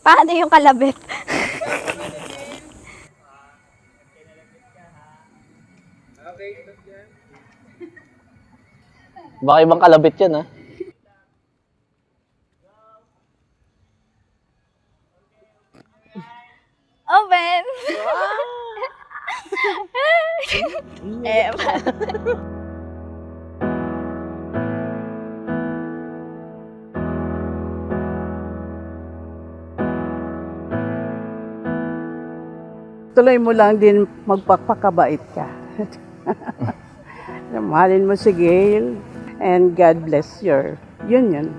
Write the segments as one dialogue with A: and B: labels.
A: Paano yung kalabit?
B: Baka ibang kalabit yan, ha?
A: Open! Eh,
C: Tuloy mo lang din magpapakabait ka. Mahalin mo si Gail and God bless your union.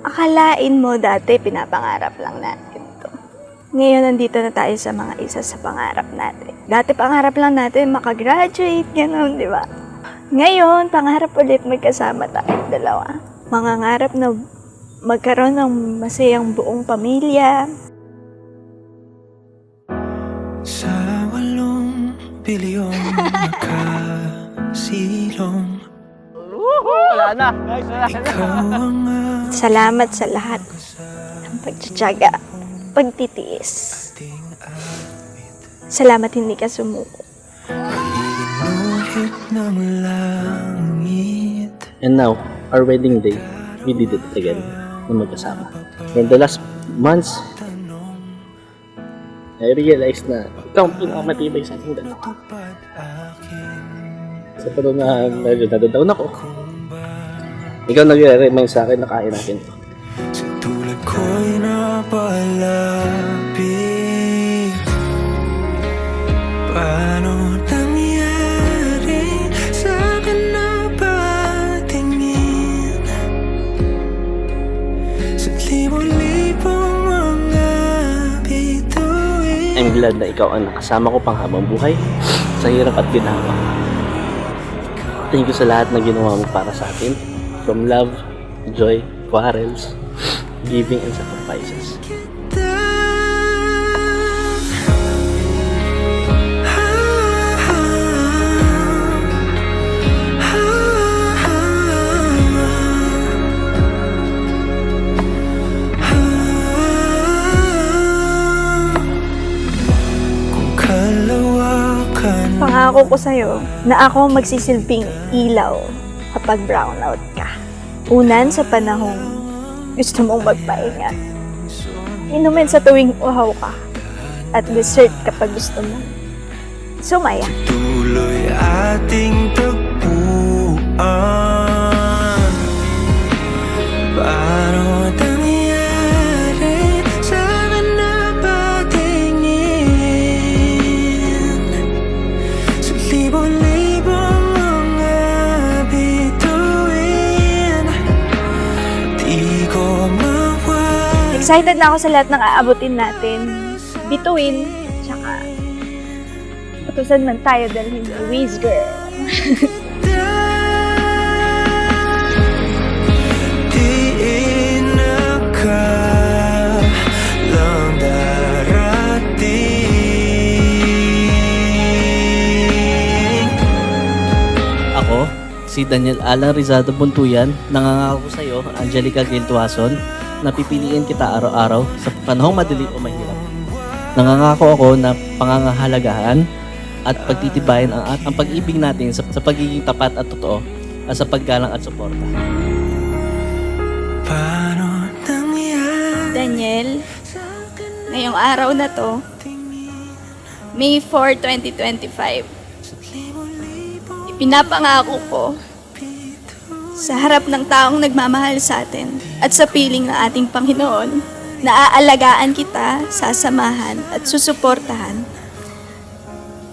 A: akalain mo dati pinapangarap lang natin to. Ngayon nandito na tayo sa mga isa sa pangarap natin. Dati pangarap lang natin makagraduate, gano'n, di ba? Ngayon, pangarap ulit magkasama tayong dalawa. Mangangarap na magkaroon ng masayang buong pamilya.
D: Sa 8 bilyong nakasilong,
B: Wala na.
D: ikaw ang
A: Salamat sa lahat ng pagtsatsaga, pagtitiis.
D: ating
A: Salamat hindi ka sumuko.
D: inuhit ng langit.
B: And now, our wedding day, we did it again na magkasama. In the last months, I realized na ikaw ang pinakamatibay sa ating dalawa.
D: Tupad akin
B: Sa panahon na medyo nadadown ako, ikaw nagre-remind sa akin na kaya natin to.
D: sa tulad ko'y napalapit. Paano nangyari sa akin na patingin sa libo-libong mga bituin?
B: I'm glad na ikaw ang nakasama ko pang habang buhay sa hirap at ginawa. Thank you sa lahat na ginawa mo para sa atin. From love, joy, quarrels, giving and sacrifices.
D: Kung kalawakan
A: Pangako ko sa'yo na ako magsisilbing ilaw kapag brownout ka. Unan sa panahong gusto mong magpahinga. Inumin sa tuwing uhaw ka. At dessert kapag gusto mo. Sumaya.
D: tuloy ating tagpuan. Paano nangyari sa akin na patingin sa libo-libong mga bituin? Di ko mawala.
A: Excited na ako sa lahat ng aabutin natin. Bituin, tsaka utusan man tayo dalhin ni Wiz Girl.
D: Di inakalang darating.
B: Ako, si Daniel Alan Rizado Buntuyan, nangangako sa iyo, Angelica Giltuason, na pipiliin kita araw-araw sa panahong madali o mahirap. Nangangako ako na pangangahalagahan at pagtitibayin ang pag-ibig natin sa pagiging tapat at totoo at sa paggalang at suporta.
D: Paano nangyari?
A: Daniel, ngayong araw na to, May 4, 2025, ipinapangako ko sa harap ng taong nagmamahal sa atin at sa piling ng ating Panginoon na aalagaan kita, sasamahan at susuportahan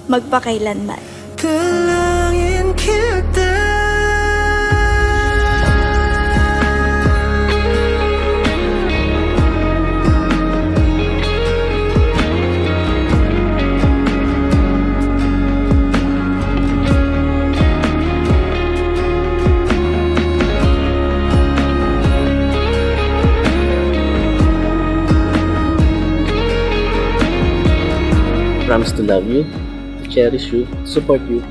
A: magpakailanman.
D: Dalangin kita.
B: Promise to love you, to cherish you, support you,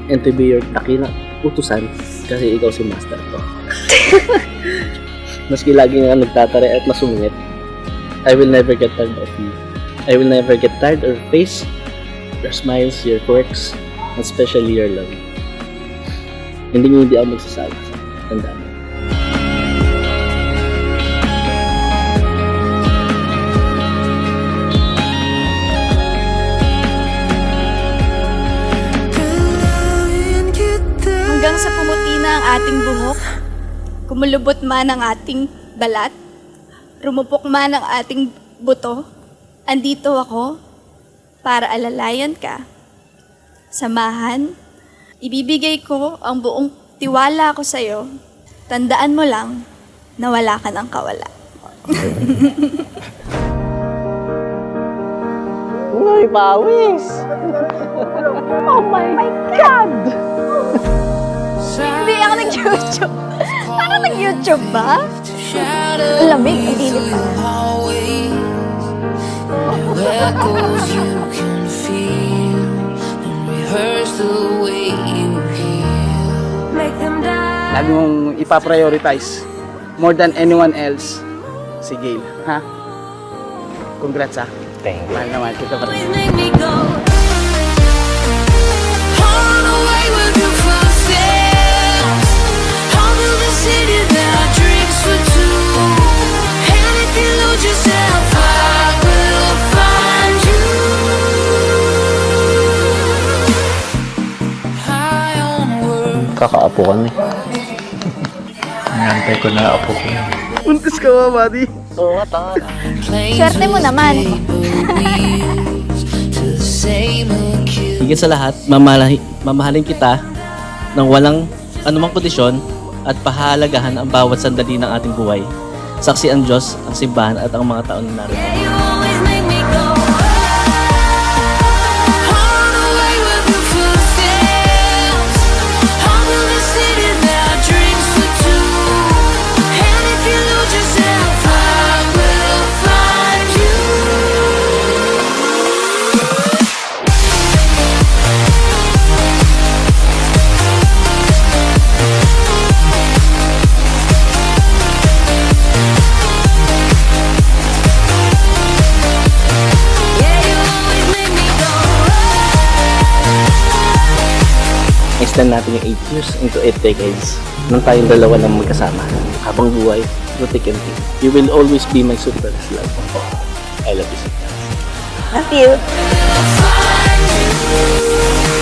B: and to be your takinang utusan Kasi ikaw si master ko. Maski lagi nga nagtatare at masungit, I will never get tired of you. I will never get tired of your face, your smiles, your quirks, and especially your love. Hindi ako magsasabi. Tandaan mo.
A: Hanggang sa pumuti na ang ating buhok, kumulubot man ang ating balat, rumupok man ang ating buto, andito ako para alalayan ka. Samahan, ibibigay ko ang buong tiwala ko sa'yo. Tandaan mo lang na wala ka ng kawala.
B: Uy, pawis!
C: Oh my God!
A: Hindi ako nag-YouTube. Parang nag-YouTube ba? Ang lamig, ang init pa.
D: Echoes you can feel and rehearse the way you heal. Make them die.
E: Lagi mong ipaprioritize more than anyone else si Gail, ha? Congrats, ha?
B: Thank you.
E: Mahal naman kita pa rin.
D: Always make me go. On the way with your footsteps. I'll build a city that our dreams for two. And if you lose yourself, I will find you. High on world.
B: Kakaapo ka na eh.
F: Nangantay ko na apo ko.
E: Buntis ka ba, buddy?
B: Oo nga, tanga.
A: Swerte mo naman.
B: Higit sa lahat, mamahalin kita ng walang anumang kondisyon at pahalagahan ang bawat sandali ng ating buhay. Saksi ang Diyos, ang simbahan at ang mga taon na narito.
D: You always make me go. On the way with your footsteps. I'll build a city that our dreams for two. And if you lose yourself, I will find you. Yeah, you always make me go.
B: Extend natin yung 8 years into 8 decades nang tayong dalawa lang magkasama. Habang buhay, through thick and thin. You will always be my super love. I love you so much.
A: Love you.
D: Find you.